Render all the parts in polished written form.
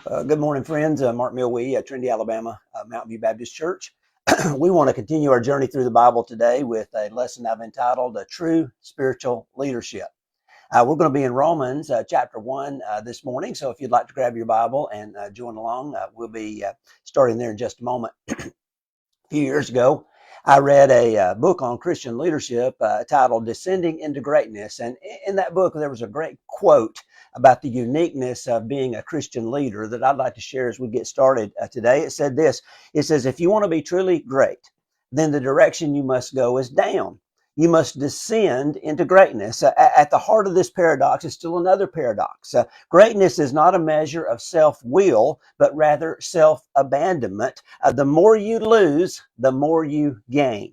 Good morning, friends. Mark Milwee at Trinity, Alabama, Mountain View Baptist Church. We want to continue our journey through the Bible today with a lesson I've entitled True Spiritual Leadership. We're going to be in Romans chapter 1 this morning, so if you'd like to grab your Bible and join along, we'll be starting there in just a moment. A few years ago, I read a book on Christian leadership titled Descending into Greatness. And in that book, there was a great quote about the uniqueness of being a Christian leader that I'd like to share as we get started today. It said this. It says, if you want to be truly great, then the direction you must go is down. You must descend into greatness. At the heart of this paradox is still another paradox. Greatness is not a measure of self-will, but rather self-abandonment. The more you lose, the more you gain.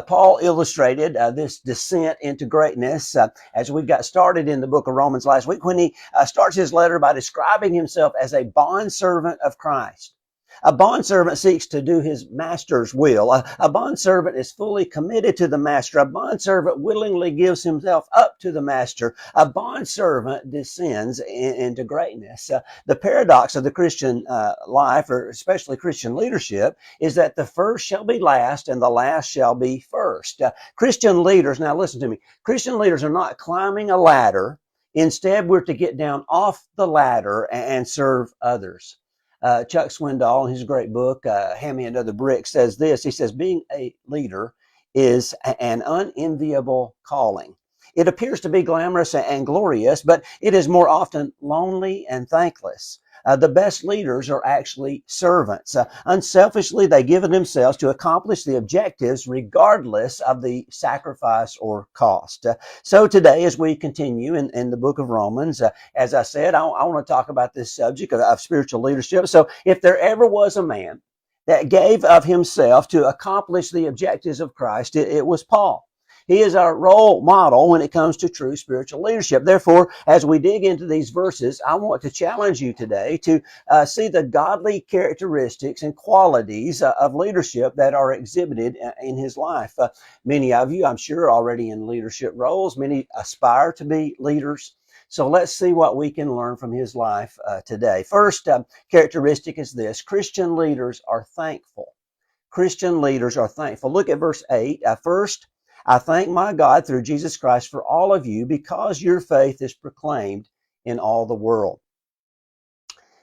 Paul illustrated this descent into greatness as we got started in the book of Romans last week when he starts his letter by describing himself as a bondservant of Christ. A bondservant seeks to do his master's will. A bondservant is fully committed to the master. A bondservant willingly gives himself up to the master. A bondservant descends into greatness. The paradox of the Christian life, or especially Christian leadership, is that the first shall be last and the last shall be first. Christian leaders, now listen to me, Christian leaders are not climbing a ladder. Instead, we're to get down off the ladder and serve others. Chuck Swindoll, in his great book, Hand Me Another Brick, says this. He says, being a leader is an unenviable calling. It appears to be glamorous and glorious, but it is more often lonely and thankless. The best leaders are actually servants. Unselfishly, they give of themselves to accomplish the objectives regardless of the sacrifice or cost. So today, as we continue in the book of Romans, as I said, I want to talk about this subject of spiritual leadership. So if there ever was a man that gave of himself to accomplish the objectives of Christ, it was Paul. He is our role model when it comes to true spiritual leadership. Therefore, as we dig into these verses, I want to challenge you today to see the godly characteristics and qualities of leadership that are exhibited in his life. Many of you, I'm sure, are already in leadership roles. Many aspire to be leaders. So let's see what we can learn from his life today. First characteristic is this. Christian leaders are thankful. Christian leaders are thankful. Look at verse 8. First, I thank my God through Jesus Christ for all of you because your faith is proclaimed in all the world.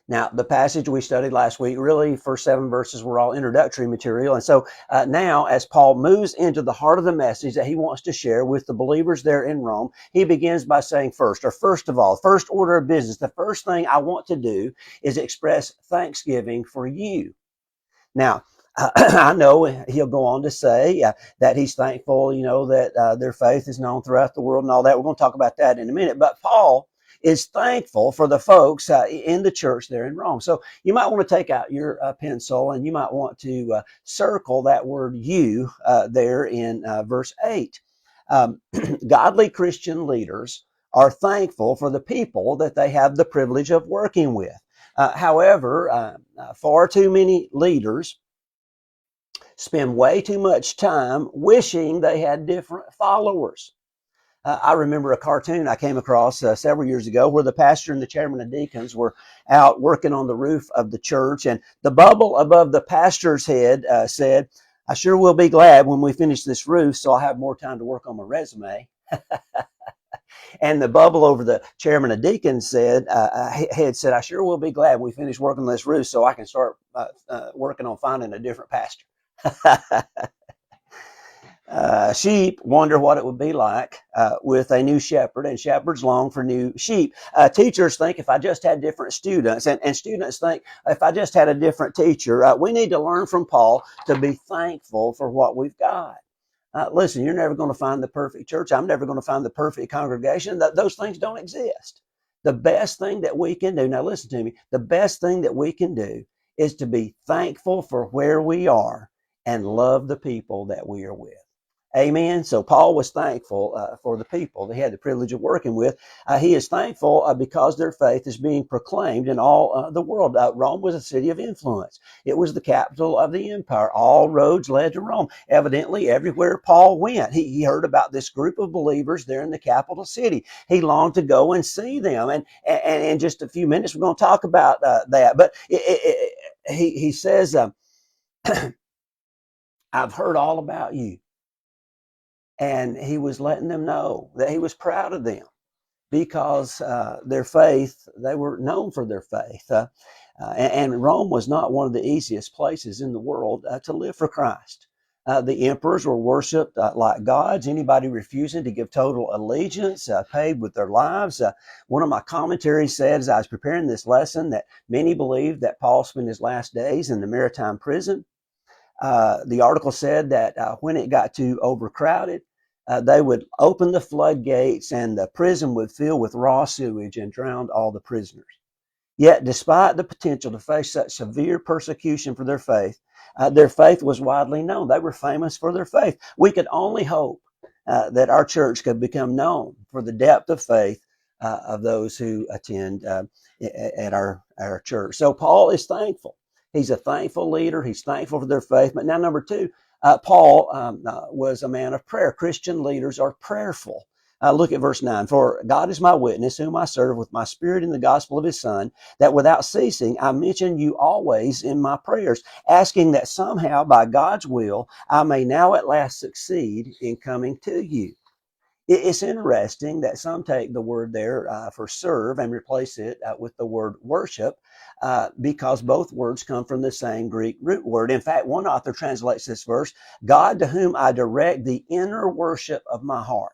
Now, the passage we studied last week, really, first 7 verses were all introductory material. And so now, as Paul moves into the heart of the message that he wants to share with the believers there in Rome, he begins by saying first of all, first order of business, the first thing I want to do is express thanksgiving for you. Now, I know he'll go on to say that he's thankful, that their faith is known throughout the world and all that. We're going to talk about that in a minute. But Paul is thankful for the folks in the church there in Rome. So you might want to take out your pencil and you might want to circle that word you there in verse 8. Godly Christian leaders are thankful for the people that they have the privilege of working with. However, far too many leaders spend way too much time wishing they had different followers. I remember a cartoon I came across several years ago where the pastor and the chairman of deacons were out working on the roof of the church, and the bubble above the pastor's head said, I sure will be glad when we finish this roof so I'll have more time to work on my resume. And the bubble over the chairman of deacons said, head said, I sure will be glad when we finish working on this roof so I can start working on finding a different pastor. Sheep wonder what it would be like with a new shepherd, and shepherds long for new sheep. Teachers think if I just had different students, and students think if I just had a different teacher. We need to learn from Paul to be thankful for what we've got. Listen, you're never going to find the perfect church. I'm never going to find the perfect congregation. Those things don't exist. The best thing that we can do, now listen to me, the best thing that we can do is to be thankful for where we are and love the people that we are with. Amen. So Paul was thankful for the people that he had the privilege of working with. He is thankful because their faith is being proclaimed in all the world. Rome was a city of influence. It was the capital of the empire. All roads led to Rome. Evidently, everywhere Paul went, he heard about this group of believers there in the capital city. He longed to go and see them. And in just a few minutes, we're going to talk about that. But he says, I've heard all about you. And he was letting them know that he was proud of them because their faith, they were known for their faith. And Rome was not one of the easiest places in the world to live for Christ. The emperors were worshipped like gods. Anybody refusing to give total allegiance paid with their lives. One of my commentaries said, as I was preparing this lesson, that many believe that Paul spent his last days in the maritime prison. The article said that when it got too overcrowded, they would open the floodgates and the prison would fill with raw sewage and drown all the prisoners. Yet, despite the potential to face such severe persecution for their faith was widely known. They were famous for their faith. We could only hope that our church could become known for the depth of faith of those who attend at our church. So Paul is thankful. He's a thankful leader. He's thankful for their faith. But now, number two, Paul was a man of prayer. Christian leaders are prayerful. Look at verse 9. For God is my witness, whom I serve with my spirit in the gospel of his Son, that without ceasing I mention you always in my prayers, asking that somehow by God's will I may now at last succeed in coming to you. It's interesting that some take the word there for serve and replace it with the word worship because both words come from the same Greek root word. In fact, one author translates this verse, God to whom I direct the inner worship of my heart.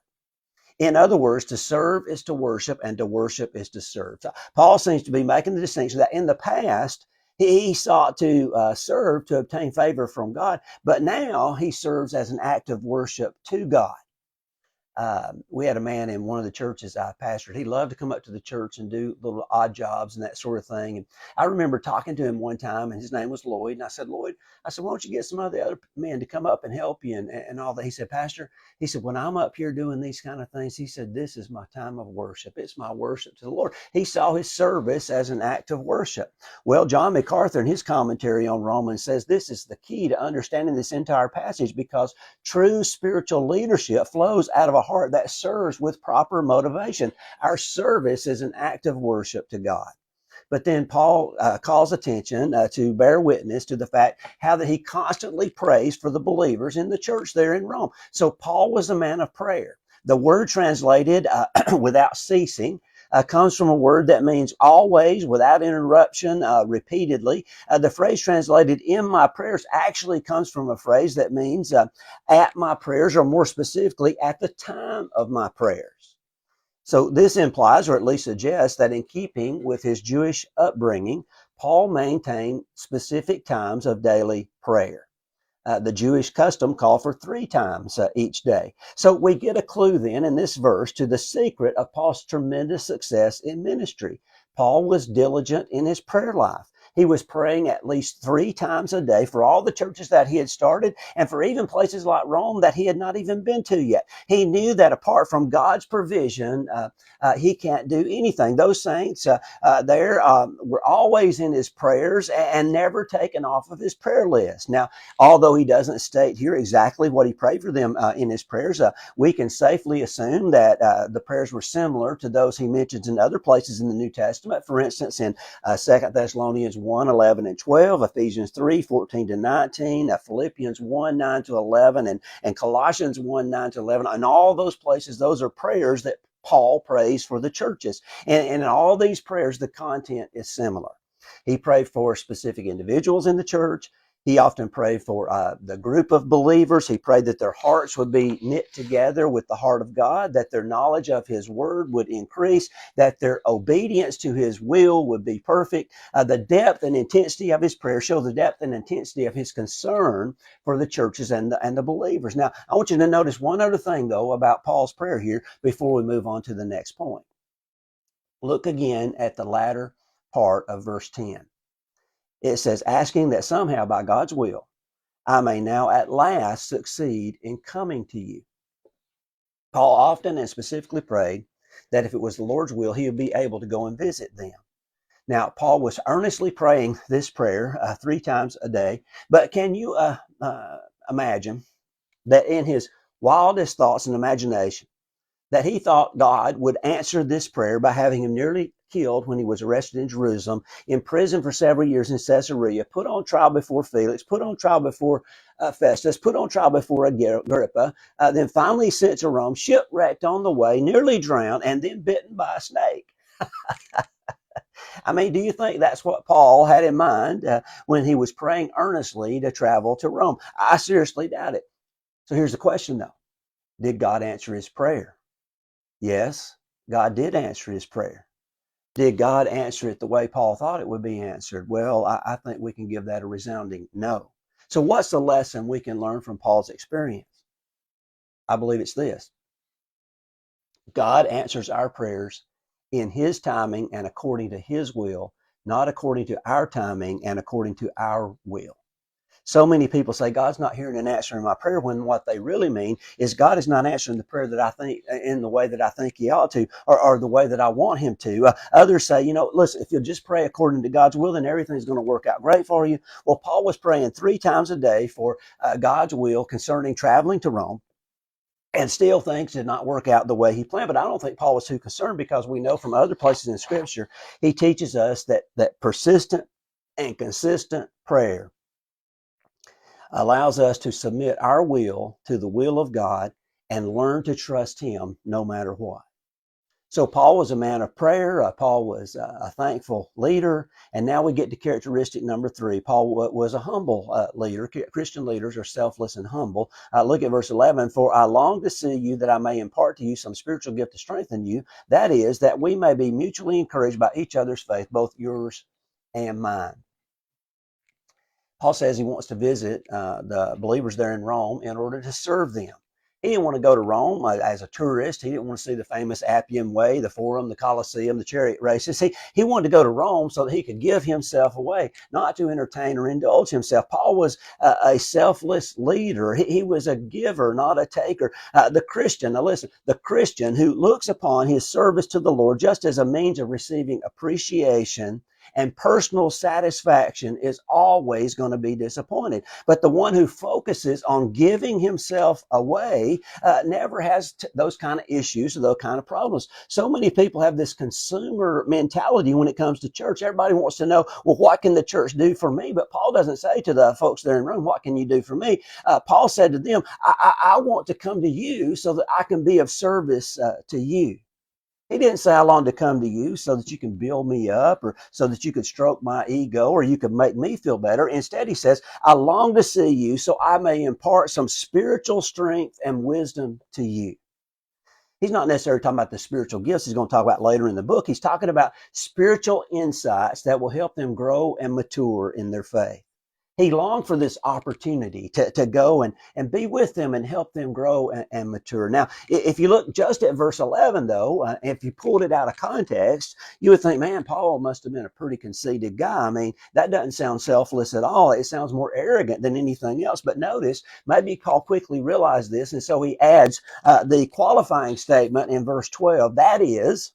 In other words, to serve is to worship and to worship is to serve. So Paul seems to be making the distinction that in the past, he sought to serve to obtain favor from God, but now he serves as an act of worship to God. We had a man in one of the churches I pastored. He loved to come up to the church and do little odd jobs and that sort of thing. And I remember talking to him one time, and his name was Lloyd. And I said, Lloyd, why don't you get some of the other men to come up and help you and all that? He said, Pastor, he said, when I'm up here doing these kind of things, he said, this is my time of worship. It's my worship to the Lord. He saw his service as an act of worship. Well, John MacArthur in his commentary on Romans says this is the key to understanding this entire passage because true spiritual leadership flows out of a heart that serves with proper motivation. Our service is an act of worship to God. But then Paul calls attention to bear witness to the fact how that he constantly prays for the believers in the church there in Rome. So Paul was a man of prayer. The word translated without ceasing comes from a word that means always, without interruption, repeatedly. The phrase translated in my prayers actually comes from a phrase that means at my prayers, or more specifically, at the time of my prayers. So this implies, or at least suggests, that in keeping with his Jewish upbringing, Paul maintained specific times of daily prayer. The Jewish custom called for 3 times each day. So we get a clue then in this verse to the secret of Paul's tremendous success in ministry. Paul was diligent in his prayer life. He was praying at least 3 times a day for all the churches that he had started and for even places like Rome that he had not even been to yet. He knew that apart from God's provision, he can't do anything. Those saints there were always in his prayers and never taken off of his prayer list. Now, although he doesn't state here exactly what he prayed for them in his prayers, we can safely assume that the prayers were similar to those he mentions in other places in the New Testament. For instance, in 2 Thessalonians 1, 11 and 12, Ephesians 3, 14 to 19, Philippians 1, 9 to 11, and Colossians 1, 9 to 11. And all those places, those are prayers that Paul prays for the churches. And in all these prayers, the content is similar. He prayed for specific individuals in the church. He often prayed for the group of believers. He prayed that their hearts would be knit together with the heart of God, that their knowledge of his word would increase, that their obedience to his will would be perfect. The depth and intensity of his prayer show the depth and intensity of his concern for the churches and the believers. Now, I want you to notice one other thing, though, about Paul's prayer here before we move on to the next point. Look again at the latter part of verse 10. It says, asking that somehow by God's will, I may now at last succeed in coming to you. Paul often and specifically prayed that if it was the Lord's will, he would be able to go and visit them. Now, Paul was earnestly praying this prayer 3 times a day, but can you imagine that in his wildest thoughts and imagination, that he thought God would answer this prayer by having him nearly killed when he was arrested in Jerusalem, imprisoned for several years in Caesarea, put on trial before Felix, put on trial before Festus, put on trial before Agrippa, then finally sent to Rome, shipwrecked on the way, nearly drowned, and then bitten by a snake. I mean, do you think that's what Paul had in mind when he was praying earnestly to travel to Rome? I seriously doubt it. So here's the question, though. Did God answer his prayer? Yes, God did answer his prayer. Did God answer it the way Paul thought it would be answered? Well, I think we can give that a resounding no. So what's the lesson we can learn from Paul's experience? I believe it's this. God answers our prayers in his timing and according to his will, not according to our timing and according to our will. So many people say God's not hearing and answering my prayer, when what they really mean is God is not answering the prayer that I think in the way that I think he ought to, or the way that I want him to. Others say, listen, if you'll just pray according to God's will, then everything's going to work out great for you. Well, Paul was praying 3 times a day for God's will concerning traveling to Rome. And still things did not work out the way he planned. But I don't think Paul was too concerned, because we know from other places in Scripture, he teaches us that persistent and consistent prayer allows us to submit our will to the will of God and learn to trust him no matter what. So Paul was a man of prayer. Paul was a thankful leader. And now we get to characteristic number 3. Paul was a humble leader. Christian leaders are selfless and humble. Look at verse 11. For I long to see you, that I may impart to you some spiritual gift to strengthen you. That is, that we may be mutually encouraged by each other's faith, both yours and mine. Paul says he wants to visit the believers there in Rome in order to serve them. He didn't want to go to Rome as a tourist. He didn't want to see the famous Appian Way, the Forum, the Colosseum, the chariot races. He wanted to go to Rome so that he could give himself away, not to entertain or indulge himself. Paul was a selfless leader. He was a giver, not a taker. The Christian, now listen, the Christian who looks upon his service to the Lord just as a means of receiving appreciation and personal satisfaction is always going to be disappointed. But the one who focuses on giving himself away never has those kind of issues or those kind of problems. So many people have this consumer mentality when it comes to church. Everybody wants to know, well, what can the church do for me? But Paul doesn't say to the folks there in Rome, what can you do for me? Paul said to them, I want to come to you so that I can be of service to you. He didn't say, I long to come to you so that you can build me up, or so that you could stroke my ego, or you could make me feel better. Instead, he says, I long to see you so I may impart some spiritual strength and wisdom to you. He's not necessarily talking about the spiritual gifts he's going to talk about later in the book. He's talking about spiritual insights that will help them grow and mature in their faith. He longed for this opportunity to go and be with them and help them grow and mature. Now, if you look just at verse 11, though, if you pulled it out of context, you would think, man, Paul must have been a pretty conceited guy. I mean, that doesn't sound selfless at all. It sounds more arrogant than anything else. But notice, maybe Paul quickly realized this, and so he adds the qualifying statement in verse 12. That is,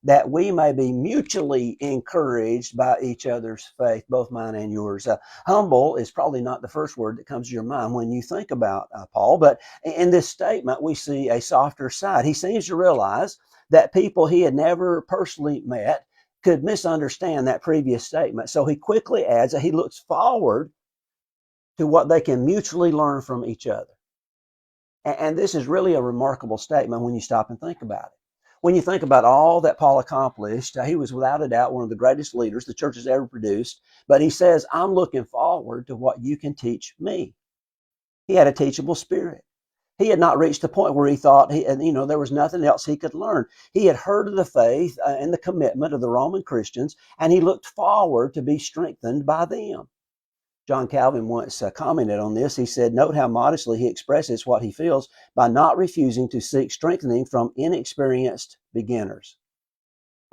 that we may be mutually encouraged by each other's faith, both mine and yours. Humble is probably not the first word that comes to your mind when you think about Paul, but in this statement, we see a softer side. He seems to realize that people he had never personally met could misunderstand that previous statement. So he quickly adds that he looks forward to what they can mutually learn from each other. And this is really a remarkable statement when you stop and think about it. When you think about all that Paul accomplished, he was without a doubt one of the greatest leaders the church has ever produced. But he says, I'm looking forward to what you can teach me. He had a teachable spirit. He had not reached the point where he thought there was nothing else he could learn. He had heard of the faith and the commitment of the Roman Christians, and he looked forward to be strengthened by them. John Calvin once commented on this. He said, note how modestly he expresses what he feels by not refusing to seek strengthening from inexperienced beginners.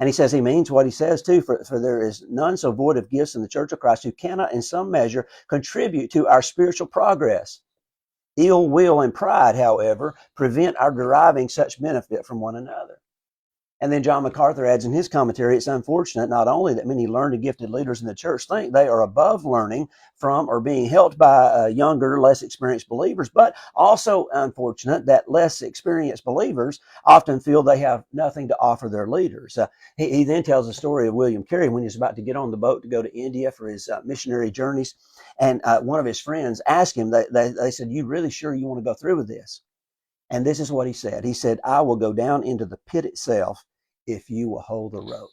And he says he means what he says too, for there is none so void of gifts in the church of Christ who cannot in some measure contribute to our spiritual progress. Ill will and pride, however, prevent our deriving such benefit from one another. And then John MacArthur adds in his commentary, it's unfortunate not only that many learned and gifted leaders in the church think they are above learning from or being helped by younger, less experienced believers, but also unfortunate that less experienced believers often feel they have nothing to offer their leaders. He then tells the story of William Carey when he's about to get on the boat to go to India for his missionary journeys. And one of his friends asked him, they said, "You really sure you want to go through with this?" And this is what he said. He said, "I will go down into the pit itself if you will hold the rope."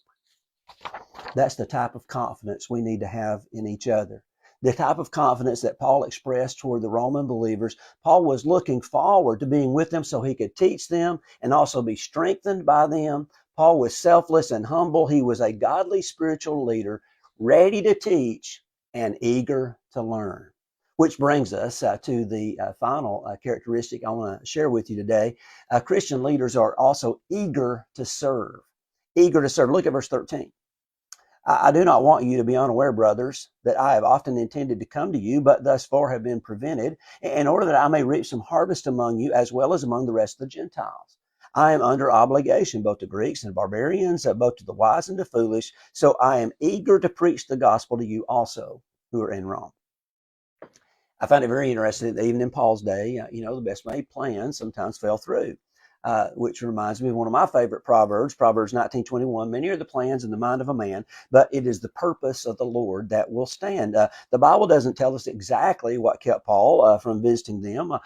That's the type of confidence we need to have in each other. The type of confidence that Paul expressed toward the Roman believers. Paul was looking forward to being with them so he could teach them and also be strengthened by them. Paul was selfless and humble. He was a godly spiritual leader, ready to teach and eager to learn. Which brings us to the final characteristic I want to share with you today. Christian leaders are also eager to serve. Eager to serve. Look at verse 13. I do not want you to be unaware, brothers, that I have often intended to come to you, but thus far have been prevented, in order that I may reap some harvest among you as well as among the rest of the Gentiles. I am under obligation both to Greeks and barbarians, both to the wise and the foolish, so I am eager to preach the gospel to you also who are in Rome. I find it very interesting that even in Paul's day, the best made plans sometimes fell through, which reminds me of one of my favorite Proverbs, Proverbs 19:21. Many are the plans in the mind of a man, but it is the purpose of the Lord that will stand. The Bible doesn't tell us exactly what kept Paul from visiting them on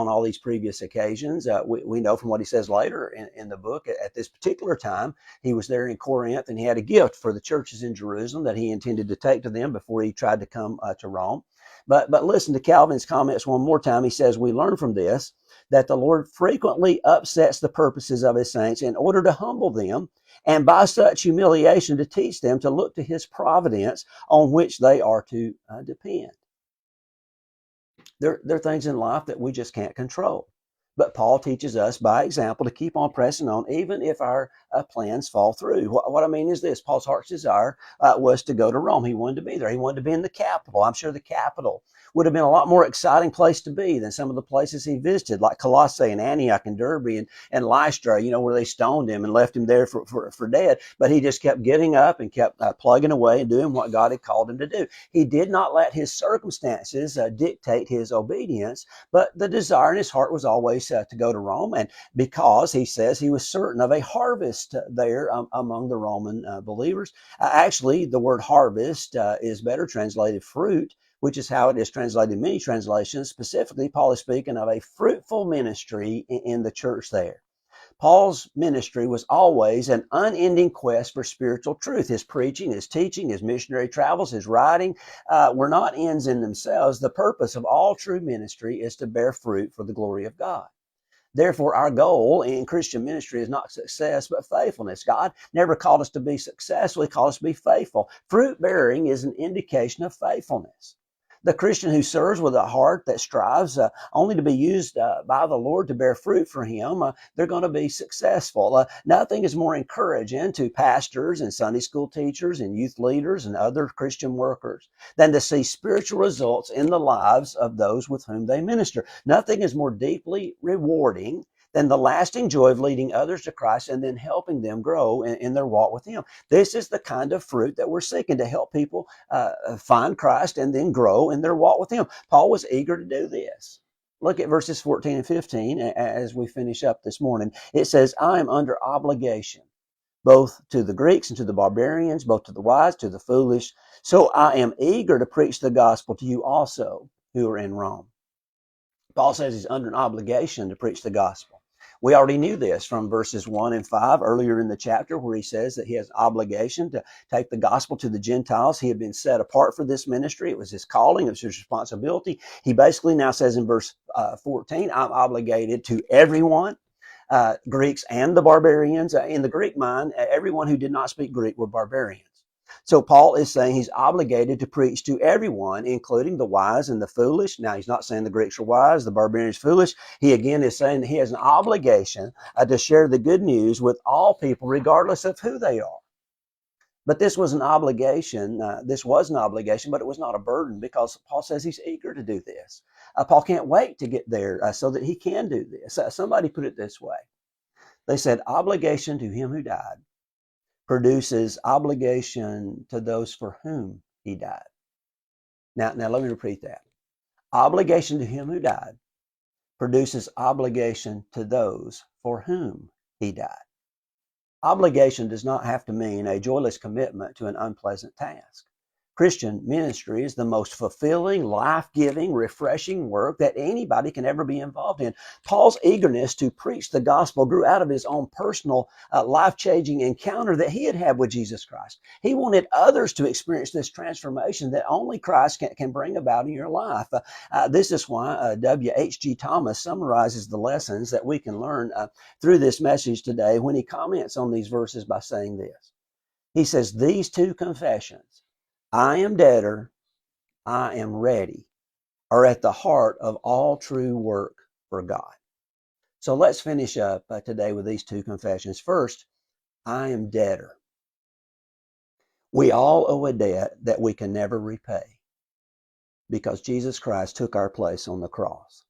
all these previous occasions. We know from what he says later in the book, at this particular time, he was there in Corinth and he had a gift for the churches in Jerusalem that he intended to take to them before he tried to come to Rome. But listen to Calvin's comments one more time. He says, we learn from this that the Lord frequently upsets the purposes of his saints in order to humble them, and by such humiliation to teach them to look to his providence on which they are to depend. There are things in life that we just can't control. But Paul teaches us by example to keep on pressing on, even if our plans fall through. What I mean is this: Paul's heart's desire was to go to Rome. He wanted to be there. He wanted to be in the capital. I'm sure the capital would have been a lot more exciting place to be than some of the places he visited, like Colossae and Antioch and Derbe and Lystra, where they stoned him and left him there for dead. But he just kept getting up and kept plugging away and doing what God had called him to do. He did not let his circumstances dictate his obedience, but the desire in his heart was always to go to Rome, and because he says he was certain of a harvest there among the Roman believers. Actually, the word harvest is better translated fruit, which is how it is translated in many translations. Specifically, Paul is speaking of a fruitful ministry in the church there. Paul's ministry was always an unending quest for spiritual truth. His preaching, his teaching, his missionary travels, his writing were not ends in themselves. The purpose of all true ministry is to bear fruit for the glory of God. Therefore, our goal in Christian ministry is not success, but faithfulness. God never called us to be successful. He called us to be faithful. Fruit bearing is an indication of faithfulness. The Christian who serves with a heart that strives only to be used by the Lord to bear fruit for him, they're going to be successful. Nothing is more encouraging to pastors and Sunday school teachers and youth leaders and other Christian workers than to see spiritual results in the lives of those with whom they minister. Nothing is more deeply rewarding than the lasting joy of leading others to Christ and then helping them grow in their walk with him. This is the kind of fruit that we're seeking, to help people find Christ and then grow in their walk with him. Paul was eager to do this. Look at verses 14 and 15 as we finish up this morning. It says, I am under obligation, both to the Greeks and to the barbarians, both to the wise, to the foolish. So I am eager to preach the gospel to you also who are in Rome. Paul says he's under an obligation to preach the gospel. We already knew this from verses 1 and 5 earlier in the chapter, where he says that he has an obligation to take the gospel to the Gentiles. He had been set apart for this ministry. It was his calling. It was his responsibility. He basically now says in verse 14, I'm obligated to everyone, Greeks and the barbarians. In the Greek mind, everyone who did not speak Greek were barbarians. So Paul is saying he's obligated to preach to everyone, including the wise and the foolish. Now, he's not saying the Greeks are wise, the barbarians foolish. He again is saying that he has an obligation to share the good news with all people, regardless of who they are. But this was an obligation. This was an obligation, but it was not a burden, because Paul says he's eager to do this. Paul can't wait to get there so that he can do this. Somebody put it this way. They said, obligation to him who died produces obligation to those for whom he died. Now let me repeat that. Obligation to him who died produces obligation to those for whom he died. Obligation does not have to mean a joyless commitment to an unpleasant task. Christian ministry is the most fulfilling, life-giving, refreshing work that anybody can ever be involved in. Paul's eagerness to preach the gospel grew out of his own personal, life-changing encounter that he had had with Jesus Christ. He wanted others to experience this transformation that only Christ can bring about in your life. This is why W.H.G. Thomas summarizes the lessons that we can learn through this message today when he comments on these verses by saying this. He says, these two confessions, I am debtor, I am ready, are at the heart of all true work for God. So let's finish up today with these two confessions. First, I am debtor. We all owe a debt that we can never repay because Jesus Christ took our place on the cross.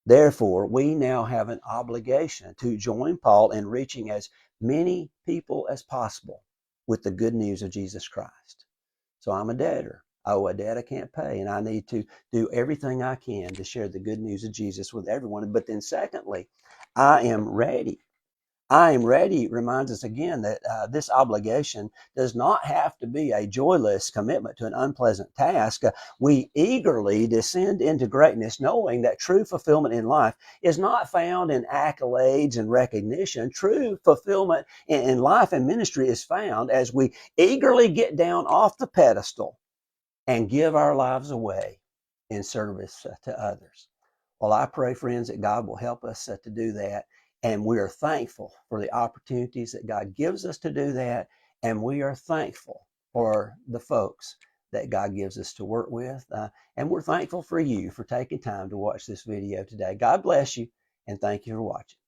Therefore, we now have an obligation to join Paul in reaching as many people as possible with the good news of Jesus Christ. So I'm a debtor. I owe a debt I can't pay, and I need to do everything I can to share the good news of Jesus with everyone. But then secondly, I am ready. I am ready reminds us again that this obligation does not have to be a joyless commitment to an unpleasant task. We eagerly descend into greatness, knowing that true fulfillment in life is not found in accolades and recognition. True fulfillment in life and ministry is found as we eagerly get down off the pedestal and give our lives away in service to others. Well, I pray, friends, that God will help us to do that. And we are thankful for the opportunities that God gives us to do that. And we are thankful for the folks that God gives us to work with. And we're thankful for you for taking time to watch this video today. God bless you, and thank you for watching.